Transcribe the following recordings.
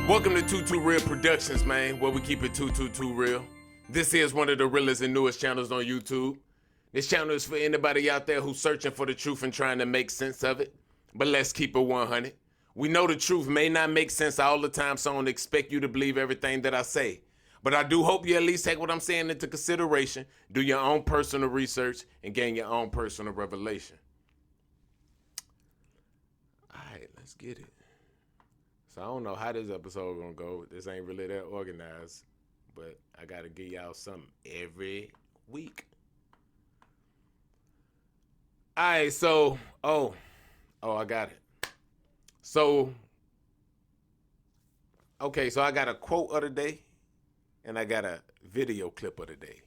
Welcome to 22 Real Productions, man, where we keep it 222 real. This is one of the realest and newest channels on YouTube. This channel is for anybody out there who's searching for the truth and trying to make sense of it. But let's keep it 100. We know the truth may not make sense all the time, so I don't expect you to believe everything that I say. But I do hope you at least take what I'm saying into consideration, do your own personal research, and gain your own personal revelation. All right, let's get it. So I don't know how this episode gonna go. This ain't really that organized, but I gotta give y'all something every week. All right, so, I got it. So, okay, so I got a quote of the day, and I got a video clip of the day.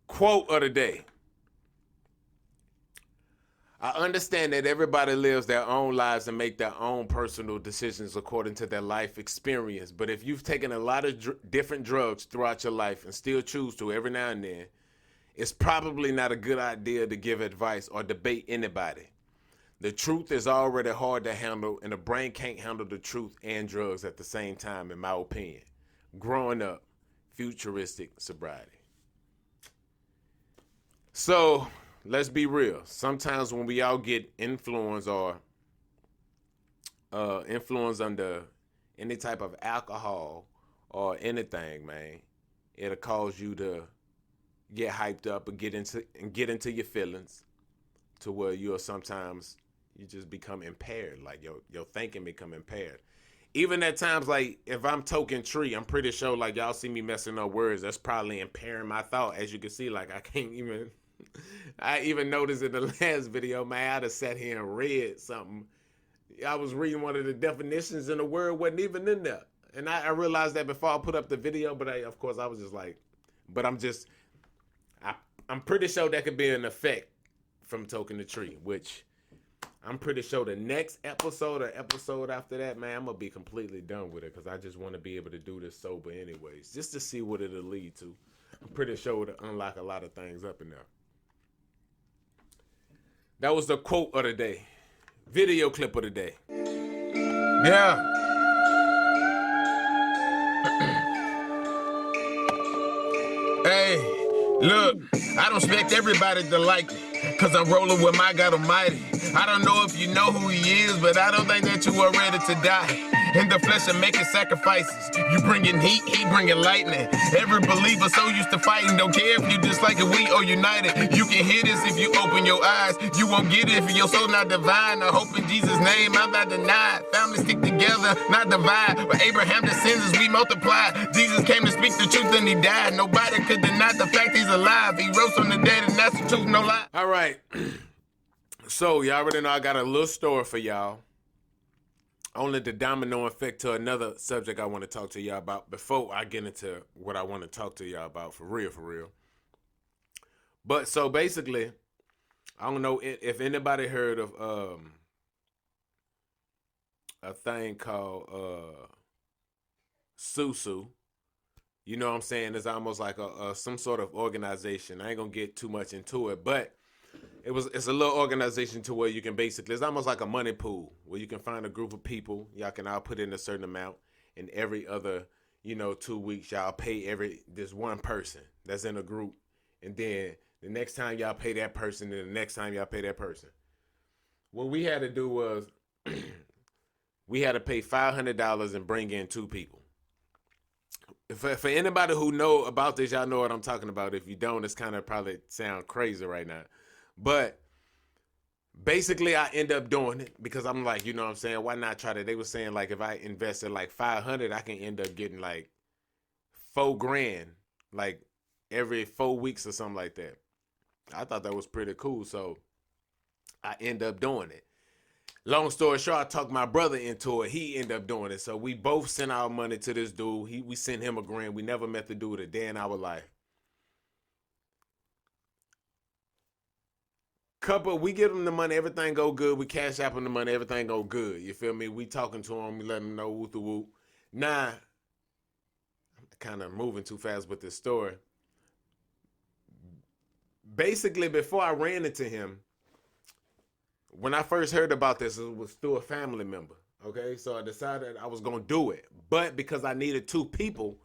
Quote of the day. I understand that everybody lives their own lives and make their own personal decisions according to their life experience. But if you've taken a lot of different drugs throughout your life and still choose to every now and then, it's probably not a good idea to give advice or debate anybody. The truth is already hard to handle, and the brain can't handle the truth and drugs at the same time, in my opinion. Growing up, futuristic sobriety. So, let's be real. Sometimes when we all get influenced or influenced under any type of alcohol or anything, man, it'll cause you to get hyped up and get into your feelings, to where you just become impaired. Like your thinking become impaired. Even at times, like if I'm talking tree, I'm pretty sure like y'all see me messing up words. That's probably impairing my thought. As you can see, like I can't even. I even noticed in the last video, man, I'd have sat here and read something. I was reading one of the definitions and the word wasn't even in there. And I realized that before I put up the video, but of course I was just like, but I'm pretty sure that could be an effect from talking the tree, which I'm pretty sure the next episode or episode after that, man, I'm going to be completely done with it because I just want to be able to do this sober anyways, just to see what it'll lead to. I'm pretty sure it'll unlock a lot of things up in there. That was the quote of the day. Video clip of the day. Yeah. Hey, look, I don't expect everybody to like me, cause I'm rolling with my God Almighty. I don't know if you know who he is, but I don't think that you are ready to die. In the flesh and making sacrifices. You bringing heat, he bringing lightning. Every believer so used to fighting, don't care if you dislike it, we are united. You can hear this if you open your eyes. You won't get it if your soul not divine. I hope in Jesus' name I'm not denied. Families stick together, not divide. But Abraham descends as we multiply. Jesus came to speak the truth and he died. Nobody could deny the fact he's alive. He rose from the dead and that's the truth, no lie. All right. So y'all already know I got a little story for y'all. Only the domino effect to another subject I want to talk to y'all about before I get into what I want to talk to y'all about for real. But so basically, I don't know if anybody heard of a thing called SUSU. You know what I'm saying? It's almost like some sort of organization. I ain't gonna get too much into it, but it's a little organization to where you can basically, it's almost like a money pool where you can find a group of people, y'all can all put in a certain amount, and every other, 2 weeks y'all pay this one person that's in a group, and then the next time y'all pay that person, and the next time y'all pay that person. What we had to do was we had to pay $500 and bring in 2 people. For anybody who know about this, y'all know what I'm talking about. If you don't, it's kind of probably sound crazy right now. But basically, I end up doing it because I'm like, you know what I'm saying? Why not try to? They were saying, like, if I invested like $500, I can end up getting like $4,000, like every 4 weeks or something like that. I thought that was pretty cool. So I end up doing it. Long story short, I talked my brother into it. He ended up doing it. So we both sent our money to this dude. We sent him $1,000. We never met the dude a day in our life. We give him the money, everything go good. We cash app him the money, everything go good. You feel me? We talking to him, we let him know whoop the whoop. Now, I'm kind of moving too fast with this story. Basically, before I ran into him, when I first heard about this, it was through a family member. Okay, so I decided I was gonna do it, but because I needed two people,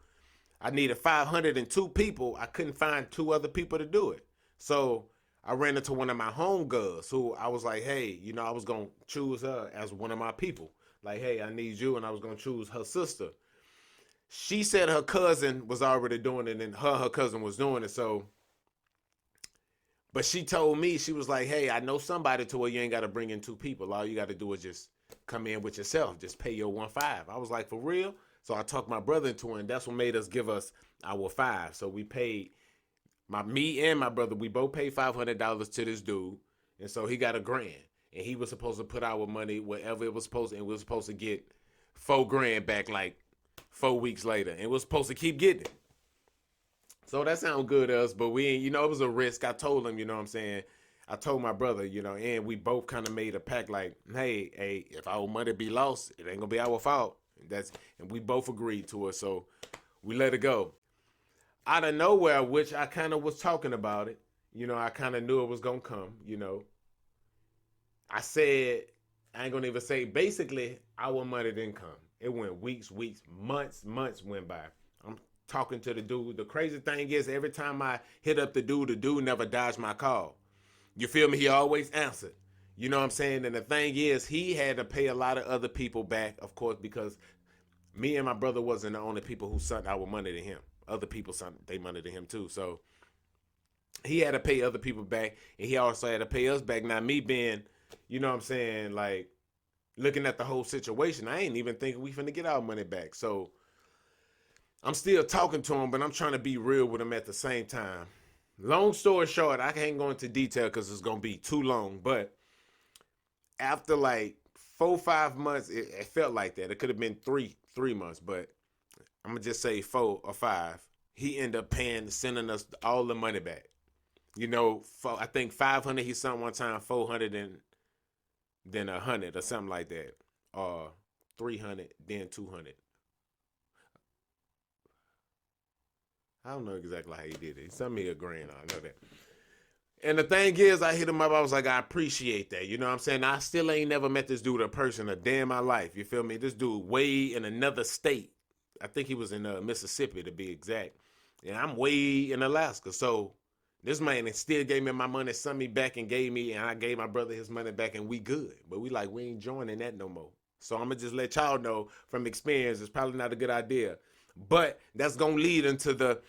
I needed 502 people. I couldn't find two other people to do it. So I ran into one of my home girls who I was like, hey, I was going to choose her as one of my people. Like, hey, I need you. And I was going to choose her sister. She said her cousin was already doing it and her cousin was doing it. So, but she told me, she was like, hey, I know somebody to where you ain't got to bring in two people. All you got to do is just come in with yourself. Just pay your 1.5. I was like, for real? So I talked my brother into it, and that's what made us give us our 5. So we paid me and my brother. We both paid $500 to this dude, and so he got $1,000, and he was supposed to put our money wherever it was supposed to, and we were supposed to get $4,000 back like 4 weeks later, and we was supposed to keep getting it. So that sounded good to us, but we, it was a risk. I told him, what I'm saying. I told my brother, and we both kind of made a pact like, hey, if our money be lost, it ain't gonna be our fault. And we both agreed to it, so we let it go. Out of nowhere, which I kind of was talking about it, I kind of knew it was gonna come. I said, I ain't gonna even say. Basically, our money didn't come. It went weeks, months went by. I'm talking to the dude. The crazy thing is, every time I hit up the dude never dodged my call. You feel me? He always answered. You know what I'm saying? And the thing is, he had to pay a lot of other people back, of course, because me and my brother wasn't the only people who sent our money to him. Other people sent their money to him too. So he had to pay other people back, and he also had to pay us back. Now, me being, like looking at the whole situation, I ain't even thinking we finna get our money back. So I'm still talking to him, but I'm trying to be real with him at the same time. Long story short, I can't go into detail because it's gonna be too long. But after like 4-5 months, it felt like that. It could have been three months, but I'm gonna just say 4 or 5. He ended up sending us all the money back. I think 500 he sent one time, 400 and then 100 or something like that, or 300 then 200. I don't know exactly how he did it. He sent me $1,000. I know that. And the thing is, I hit him up. I was like, I appreciate that. You know what I'm saying? I still ain't never met this dude in person a day in my life. You feel me? This dude way in another state. I think he was in Mississippi to be exact. And I'm way in Alaska. So this man still gave me my money, sent me back and I gave my brother his money back, and we good. But we ain't joining that no more. So I'm going to just let y'all know from experience, it's probably not a good idea. But that's going to lead into the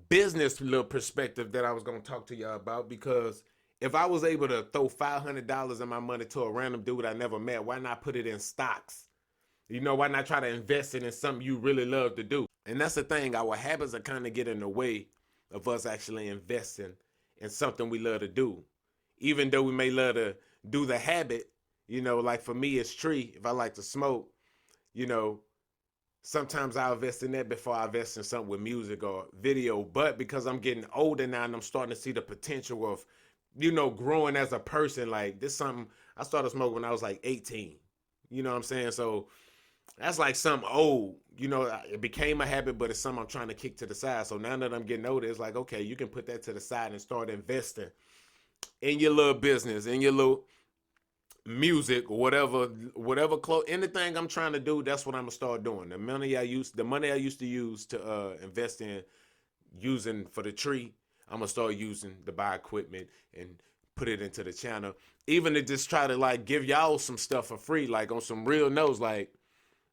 business little perspective that I was going to talk to y'all about, because if I was able to throw $500 of my money to a random dude I never met, why not put it in stocks? Why not try to invest it in something you really love to do? And that's the thing. Our habits are kind of get in the way of us actually investing in something we love to do. Even though we may love to do the habit, like for me, it's tree. If I like to smoke, sometimes I'll invest in that before I invest in something with music or video. But because I'm getting older now and I'm starting to see the potential of, growing as a person, like this something I started smoking when I was like 18. You know what I'm saying? So that's like something old. It became a habit, but it's something I'm trying to kick to the side. So now that I'm getting older, it's like, okay, you can put that to the side and start investing in your little business, in your little music, or whatever anything I'm trying to do. That's what I'm gonna start doing. The money I used to use to invest in, using for the tree, I'm gonna start using to buy equipment and put it into the channel. Even to just try to like give y'all some stuff for free, like on some real notes. Like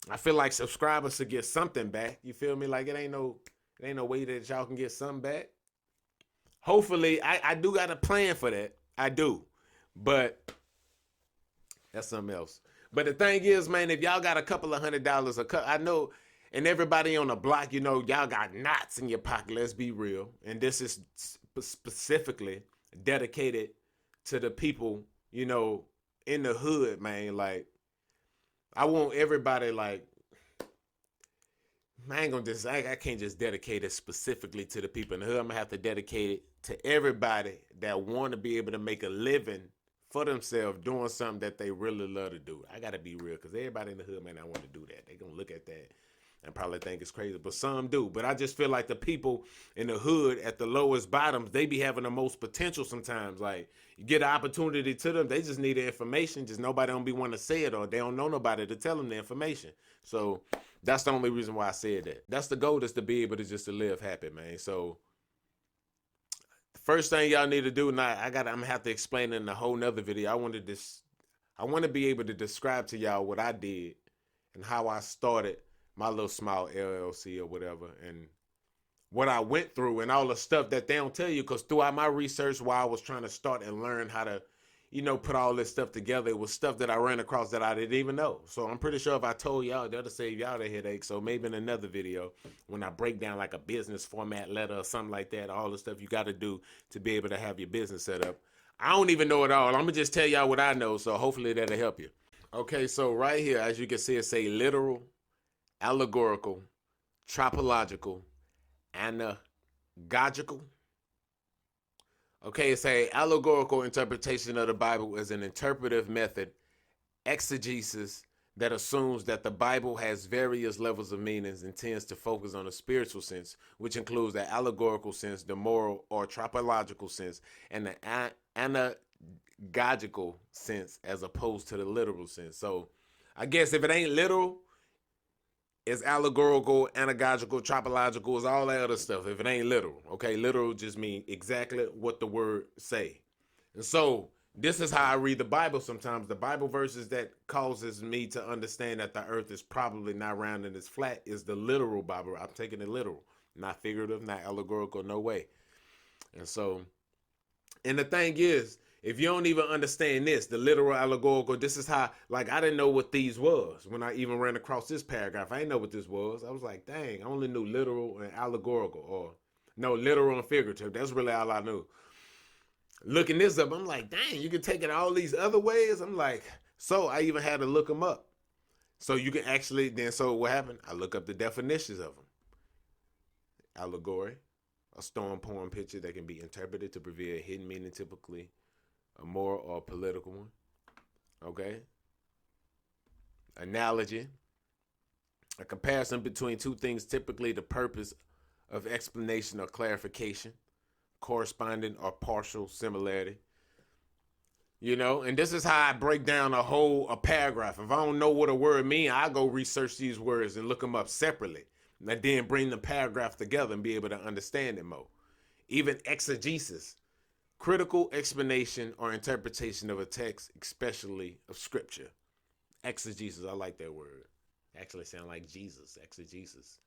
I feel like subscribers should get something back. You feel me? Like it ain't no way that y'all can get something back. Hopefully, I do got a plan for that. I do, but that's something else. But the thing is, man, if y'all got a couple of $100, I know, and everybody on the block, y'all got knots in your pocket. Let's be real. And this is specifically dedicated to the people, in the hood, man. Like, I want everybody, like, I can't just dedicate it specifically to the people in the hood. I'm going to have to dedicate it to everybody that want to be able to make a living for themselves doing something that they really love to do. I got to be real, because everybody in the hood, man, I want to do that. They going to look at that and probably think it's crazy, but some do. But I just feel like the people in the hood at the lowest bottoms, they be having the most potential sometimes. Like, you get an opportunity to them, they just need the information. Just nobody don't be wanting to say it, or they don't know nobody to tell them the information. So that's the only reason why I said that. That's the goal, is to be able to just to live happy, man. So the first thing y'all need to do now, I'm gonna have to explain in a whole nother video. I want to be able to describe to y'all what I did and how I started my little small LLC or whatever, and what I went through and all the stuff that they don't tell you. Because throughout my research, while I was trying to start and learn how to, put all this stuff together, it was stuff that I ran across that I didn't even know. So I'm pretty sure if I told y'all, that'll save y'all the headache. So maybe in another video, when I break down like a business format letter or something like that, all the stuff you got to do to be able to have your business set up. I don't even know it all. I'm going to just tell y'all what I know, so hopefully that'll help you. Okay, so right here, as you can see, it say literal, allegorical, tropological, anagogical. Okay, it say allegorical interpretation of the Bible is an interpretive method, exegesis, that assumes that the Bible has various levels of meanings and tends to focus on the spiritual sense, which includes the allegorical sense, the moral or tropological sense, and the anagogical sense, as opposed to the literal sense. So I guess if it ain't literal, it's allegorical, anagogical, tropological, is all that other stuff if it ain't literal. Okay, literal just means exactly what the word say. And so this is how I read the Bible sometimes. The Bible verses that causes me to understand that the earth is probably not round and it's flat is the literal Bible. I'm taking it literal, not figurative, not allegorical, no way. And so, and the thing is, if you don't even understand this, the literal, allegorical, this is how, like, I didn't know what these was when I even ran across this paragraph. I didn't know what this was. I was like, dang, I only knew literal and allegorical, or no, literal and figurative. That's really all I knew. Looking this up, I'm like, dang, you can take it all these other ways. I'm like, so I even had to look them up. So you can actually, then, so what happened? I look up the definitions of them. Allegory, a storm poem picture that can be interpreted to reveal a hidden meaning, typically a moral or political one. Okay. Analogy, a comparison between two things, typically the purpose of explanation or clarification, corresponding or partial similarity. And this is how I break down a paragraph. If I don't know what a word means, I go research these words and look them up separately, and then bring the paragraph together and be able to understand it more. Even exegesis, critical explanation or interpretation of a text, especially of scripture. Exegesis, I like that word. Actually sound like Jesus, exegesis.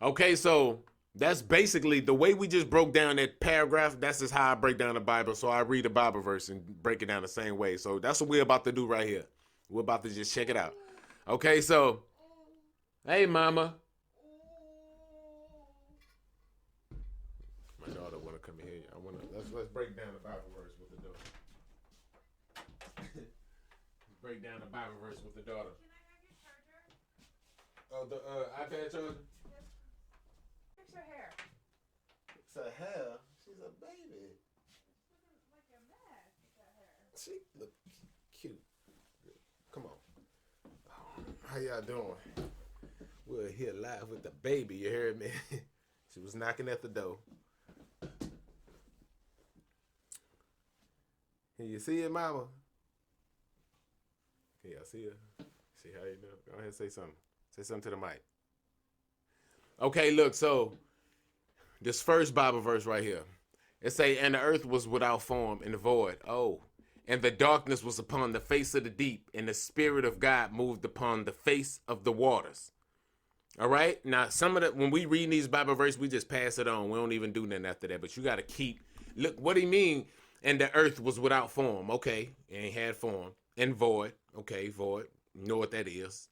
Okay, so that's basically the way we just broke down that paragraph. That's just how I break down the Bible. So I read a Bible verse and break it down the same way. So that's what we're about to do right here. We're about to just check it out. Okay, so, hey, mama. My daughter want to come in here. Let's break down the Bible verse with the daughter. Let's break down the Bible verse with the daughter. Can I go get charger? Oh, the iPad charger? Yep. Fix her hair. Fix her hair? She's a baby. She's looking like a mess with that hair. She look cute. Come on. How y'all doing? We're here live with the baby. You heard me? She was knocking at the door. Can you see it, mama? Can y'all see her? See how you doing? Go ahead and say something. Say something to the mic. Okay, look, so this first Bible verse right here. It say, and the earth was without form and void. Oh, and the darkness was upon the face of the deep, and the Spirit of God moved upon the face of the waters. All right? Now, when we read these Bible verses, we just pass it on. We don't even do nothing after that. But you got to look, what do you mean? And the earth was without form. Okay, it ain't had form. And void. Okay, void. You know what that is.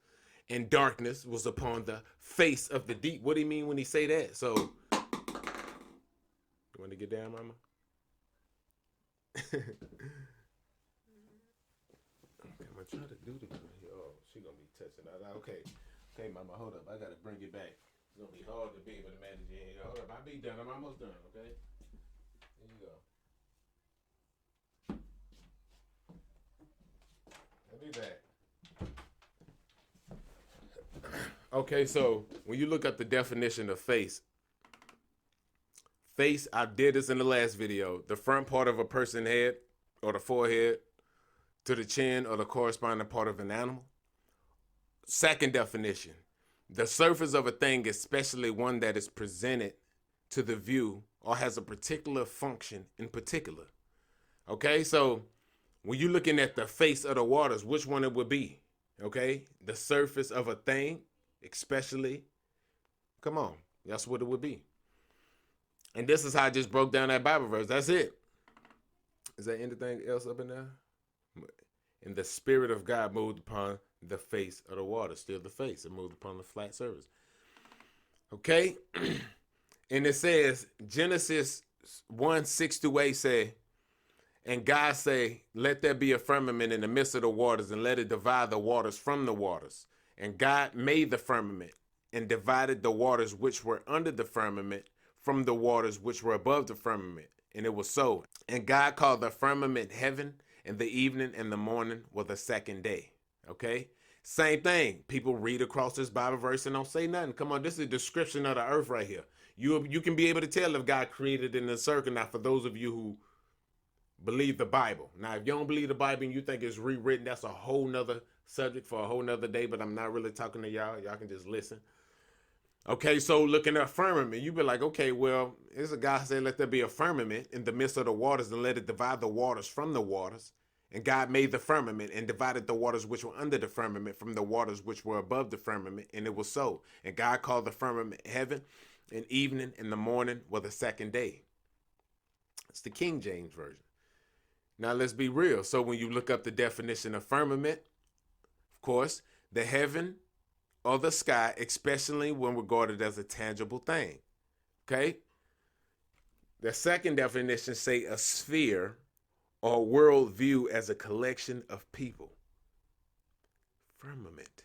And darkness was upon the face of the deep. What do you mean when he say that? So, you want to get down, mama? Okay, I'm going to try to do the here. Oh, she going to be touching that. Okay, mama, hold up. I got to bring it back. It's going to be hard to be able to manage it. Hold up, I'll be done. I'm almost done, okay? Here you go. I'll be back. Okay, so when you look up the definition of face, I did this in the last video. The front part of a person's head or the forehead to the chin or the corresponding part of an animal. Second definition, the surface of a thing, especially one that is presented to the view or has a particular function in particular. Okay, so when you're looking at the face of the waters, which one it would be? Okay, the surface of a thing, especially. Come on, that's what it would be. And this is how I just broke down that Bible verse. That's it. Is there anything else up in there? And the Spirit of God moved upon the face of the water. Still the face. It moved upon the flat surface. Okay? And it says, Genesis 1:6-8 say, and God say, let there be a firmament in the midst of the waters, and let it divide the waters from the waters. And God made the firmament, and divided the waters which were under the firmament from the waters which were above the firmament. And it was so. And God called the firmament heaven, and the evening and the morning were the second day. Okay? Same thing. People read across this Bible verse and don't say nothing. Come on, this is a description of the earth right here. You can be able to tell if God created in a circle. Now, for those of you who believe the Bible. Now, if you don't believe the Bible and you think it's rewritten, that's a whole nother subject for a whole nother day, but I'm not really talking to y'all. Y'all can just listen. Okay, so looking at firmament, you be like, okay, well, there's a God said, let there be a firmament in the midst of the waters, and let it divide the waters from the waters. And God made the firmament and divided the waters which were under the firmament from the waters which were above the firmament. And it was so. And God called the firmament heaven, and evening and the morning were the second day. It's the King James Version. Now let's be real. So when you look up the definition of firmament, of course, the heaven or the sky, especially when regarded as a tangible thing. Okay? The second definition say a sphere or world view as a collection of people. Firmament.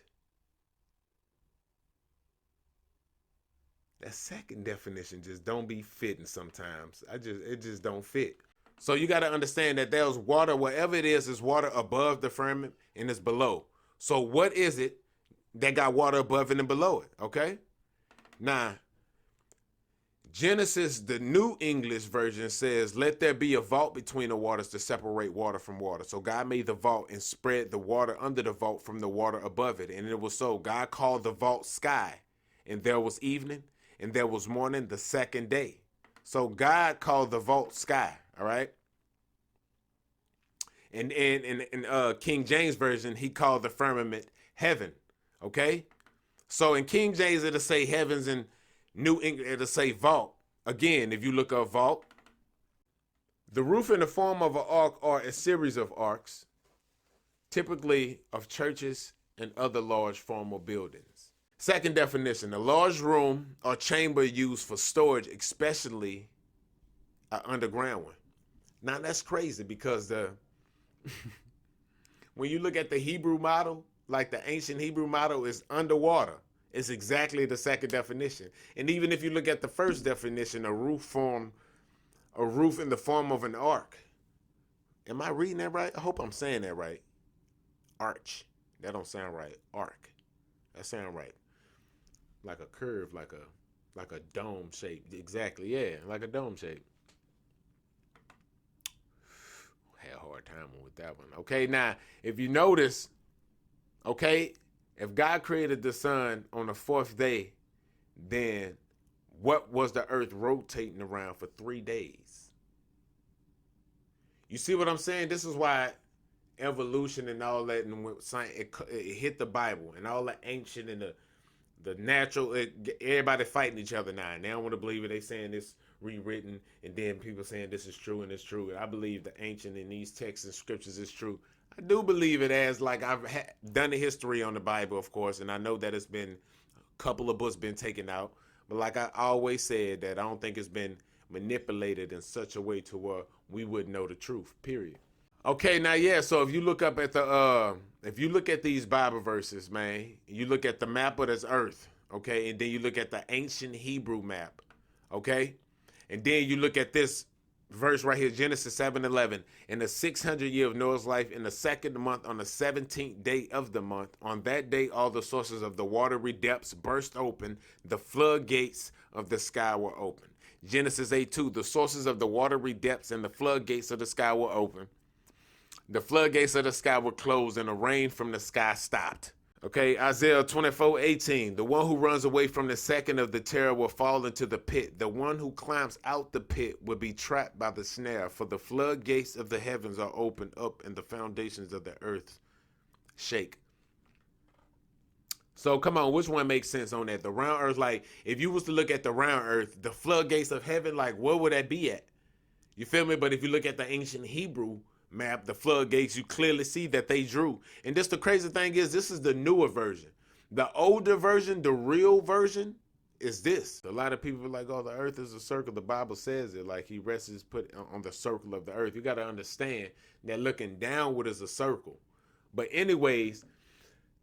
That second definition just don't be fitting sometimes. It just don't fit. So you got to understand that there's water, wherever it is water above the firmament and it's below. So what is it that got water above it and below it? Okay? Now, Genesis, the New English Version says, let there be a vault between the waters to separate water from water. So God made the vault and spread the water under the vault from the water above it. And it was so. God called the vault sky. And there was evening and there was morning the second day. So God called the vault sky. All right. And in King James Version, he called the firmament heaven. Okay. So in King James, it'll say heavens, and New English, it'll say vault. Again, if you look up vault, the roof in the form of an ark or a series of arks, typically of churches and other large formal buildings. Second definition, a large room or chamber used for storage, especially an underground one. Now that's crazy because when you look at the Hebrew model, like the ancient Hebrew model is underwater. It's exactly the second definition. And even if you look at the first definition, a roof in the form of an ark. Am I reading that right? I hope I'm saying that right. Arch. That don't sound right. Ark. That sound right. Like a curve, like a dome shape. Exactly, yeah, like a dome shape. Had a hard time with that one. Okay, now, if you notice, okay, if God created the sun on the fourth day, then what was the earth rotating around for 3 days? You see what I'm saying? This is why evolution and all that, and science, it hit the Bible and all the ancient and the natural. Everybody fighting each other now, and they don't want to believe it. They saying this rewritten, and then people saying this is true and it's true. And I believe the ancient in these texts and scriptures is true. I do believe it as, like, I've done the history on the Bible, of course, and I know that it's been a couple of books been taken out. But like I always said, that I don't think it's been manipulated in such a way to where we would know the truth, period. Okay, now, yeah, so if you look up at if you look at these Bible verses, man, you look at the map of this earth, okay, and then you look at the ancient Hebrew map, okay, and then you look at this verse right here, Genesis 7:11. In the 600th year of Noah's life, in the second month, on the 17th day of the month, on that day, all the sources of the watery depths burst open. The floodgates of the sky were open. Genesis 8:2. The sources of the watery depths and the floodgates of the sky were open. The floodgates of the sky were closed, and the rain from the sky stopped. Okay, Isaiah 24:18. The one who runs away from the second of the terror will fall into the pit. The one who climbs out the pit will be trapped by the snare. For the floodgates of the heavens are opened up, and the foundations of the earth shake. So come on, which one makes sense on that? The round earth, like if you was to look at the round earth, the floodgates of heaven, like where would that be at? You feel me? But if you look at the ancient Hebrew map, the floodgates, you clearly see that they drew. And this the crazy thing is, this is the newer version. The older version, the real version, is this. A lot of people are like, oh, the earth is a circle. The Bible says it, like he rests his put on the circle of the earth. You got to understand that looking downward is a circle. But anyways,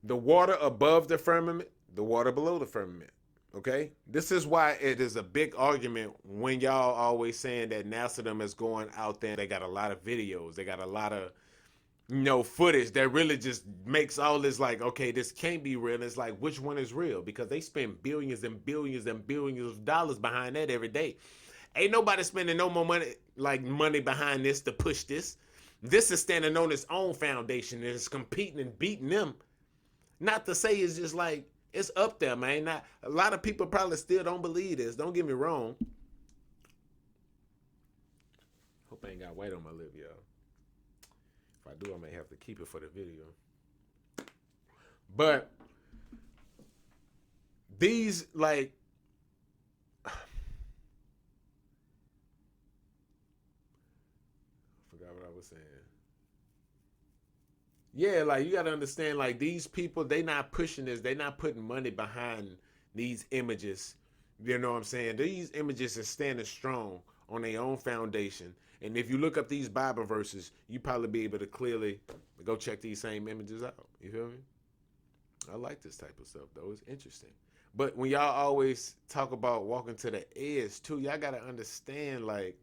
the water above the firmament, the water below the firmament. Okay, this is why it is a big argument when y'all always saying that NASA them is going out there. They got a lot of videos. They got a lot of, footage that really just makes all this like, okay, this can't be real. And it's like, which one is real? Because they spend billions and billions and billions of dollars behind that every day. Ain't nobody spending no more money behind this to push this. This is standing on its own foundation and it's competing and beating them. Not to say it's just like, it's up there, man. Not a lot of people probably still don't believe this. Don't get me wrong. Hope I ain't got white on my lip, y'all. If I do, I may have to keep it for the video. But these, like, I forgot what I was saying. Yeah, like you got to understand, like these people, they not pushing this. They not putting money behind these images. You know what I'm saying? These images are standing strong on their own foundation. And if you look up these Bible verses, you probably be able to clearly go check these same images out. You feel me? I like this type of stuff, though. It's interesting. But when y'all always talk about walking to the edge, too, y'all got to understand, like,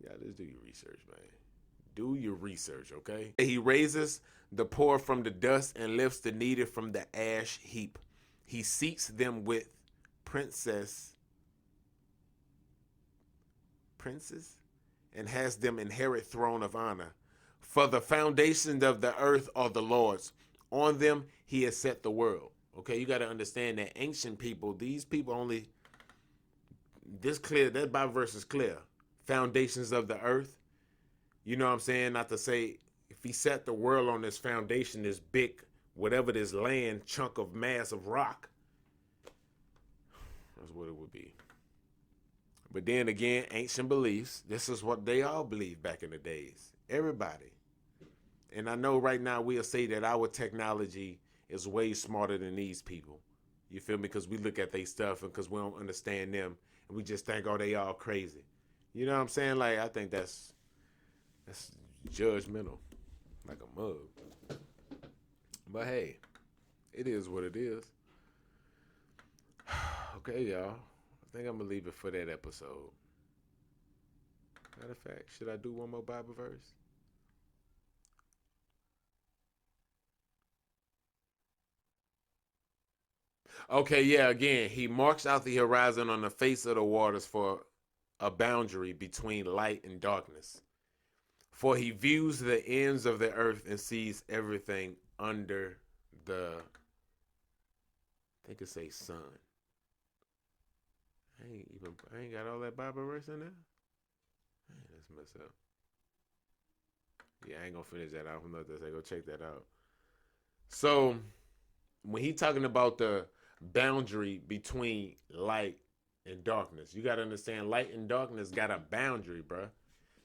yeah, just do your research, man. Do your research, okay? He raises the poor from the dust and lifts the needy from the ash heap. He seats them with princes and has them inherit throne of honor. For the foundations of the earth are the Lord's. On them he has set the world. Okay, you got to understand that ancient people, these people only, that Bible verse is clear. Foundations of the earth. You know what I'm saying? Not to say if he set the world on this foundation, this big, whatever this land, chunk of mass of rock, that's what it would be. But then again, ancient beliefs, this is what they all believed back in the days. Everybody. And I know right now we'll say that our technology is way smarter than these people. You feel me? Because we look at their stuff and because we don't understand them and we just think, oh, they all crazy. You know what I'm saying? Like, I think that's judgmental, like a mug. But hey, it is what it is. Okay, y'all. I think I'm going to leave it for that episode. Matter of fact, should I do one more Bible verse? Okay, yeah, again, he marks out the horizon on the face of the waters for a boundary between light and darkness. For he views the ends of the earth and sees everything under the, I think it say sun. I ain't got all that Bible verse in there. Man, that's messed up. Yeah, I ain't gonna finish that out. I'm not gonna say go check that out. So when he talking about the boundary between light and darkness, you gotta understand light and darkness got a boundary, bruh.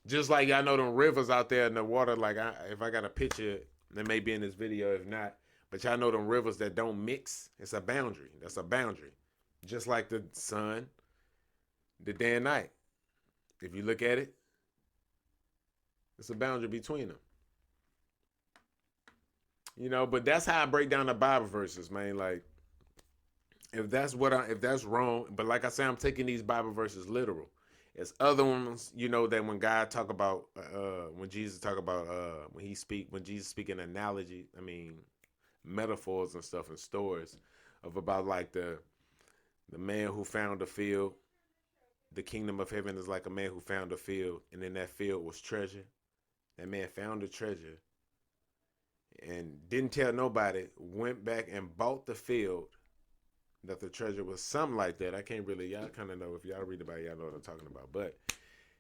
Just like y'all know them rivers out there in the water, like if I got a picture, that may be in this video, if not, but y'all know them rivers that don't mix, it's a boundary. That's a boundary. Just like the sun, the day and night. If you look at it, it's a boundary between them. You know, but that's how I break down the Bible verses, man. Like, if that's wrong, but like I say, I'm taking these Bible verses literal. It's other ones, that when God talk about, when Jesus talk about, when Jesus speak in analogy, metaphors and stuff and stories about like the man who found a field. The kingdom of heaven is like a man who found a field, and in that field was treasure. That man found the treasure and didn't tell nobody, went back and bought the field that the treasure was, something like that. I can't really, y'all kind of know, if y'all read about it, y'all know what I'm talking about. But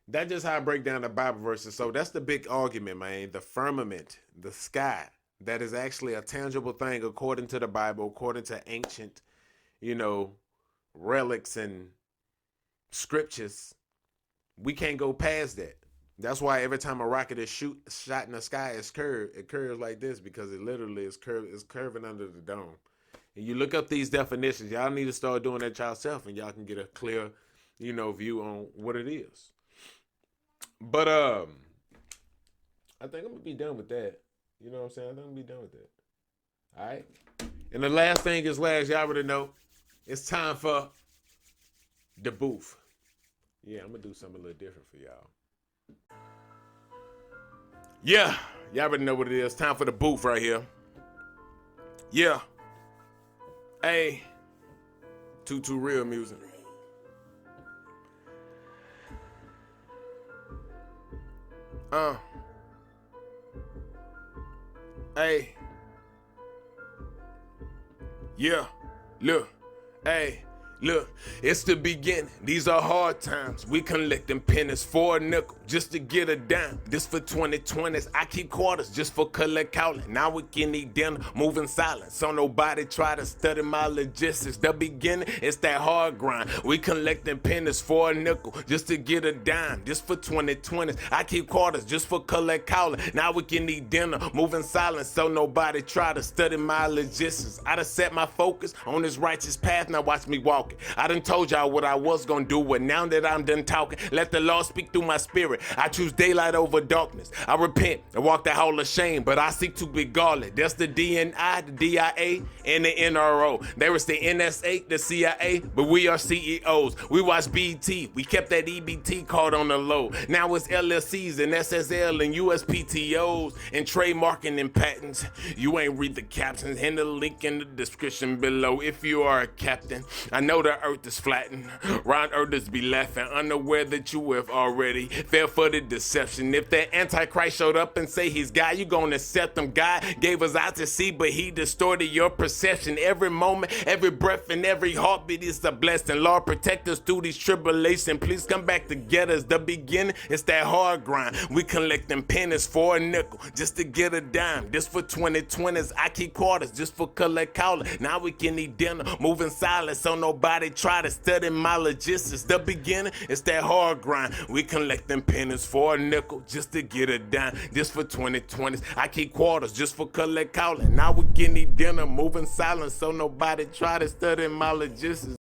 that's just how I break down the Bible verses. So that's the big argument, man. The firmament, the sky, that is actually a tangible thing according to the Bible, according to ancient, relics and scriptures. We can't go past that. That's why every time a rocket is shot in the sky, it curves like this, because it literally is curving under the dome. And you look up these definitions, y'all need to start doing that yourself, and y'all can get a clear, view on what it is. But I think I'm gonna be done with that. You know what I'm saying? I think I'm gonna be done with that. All right. And the last thing is last. Y'all already know. It's time for the booth. Yeah, I'm gonna do something a little different for y'all. Yeah, y'all already know what it is. Time for the booth right here. Yeah. Hey. Too real music. Hey. Yeah. Look. Hey. Look, it's the beginning. These are hard times. We collecting pennies for a nickel just to get a dime. This for 2020s. I keep quarters just for collect calling. Now we can eat dinner, moving silent. So nobody try to study my logistics. The beginning, it's that hard grind. We collecting pennies for a nickel just to get a dime. This for 2020s. I keep quarters just for collect calling. Now we can eat dinner, moving silent. So nobody try to study my logistics. I done set my focus on this righteous path. Now watch me walk. I done told y'all what I was gonna do, but now that I'm done talking, let the Lord speak through my spirit. I choose daylight over darkness. I repent and walk the hall of shame, but I seek to be godly. That's the DNI, the DIA, and the NRO. There is the NSA, the CIA, but we are CEOs. We watch BT. We kept that EBT card on the low. Now it's LLCs and SSL and USPTOs and trademarking and patents. You ain't read the captions, and the link in the description below if you are a captain. I know the earth is flattened, round earthers be laughing, unaware that you have already fell for the deception. If that Antichrist showed up and say he's God, you gonna accept him. God gave us eyes to see, but he distorted your perception. Every moment, every breath, and every heartbeat is a blessing. Lord, protect us through these tribulations. Please come back to get us. The beginning, it's that hard grind. We collecting pennies for a nickel just to get a dime. This for 2020s. I keep quarters just for collect calling. Now we can eat dinner, moving silent, so nobody try to study my logistics. The beginning, it's that hard grind. We collecting pennies for a nickel just to get a dime. Just for 2020s. I keep quarters just for collect calling. Now we can eat dinner, moving silent, so nobody try to study my logistics.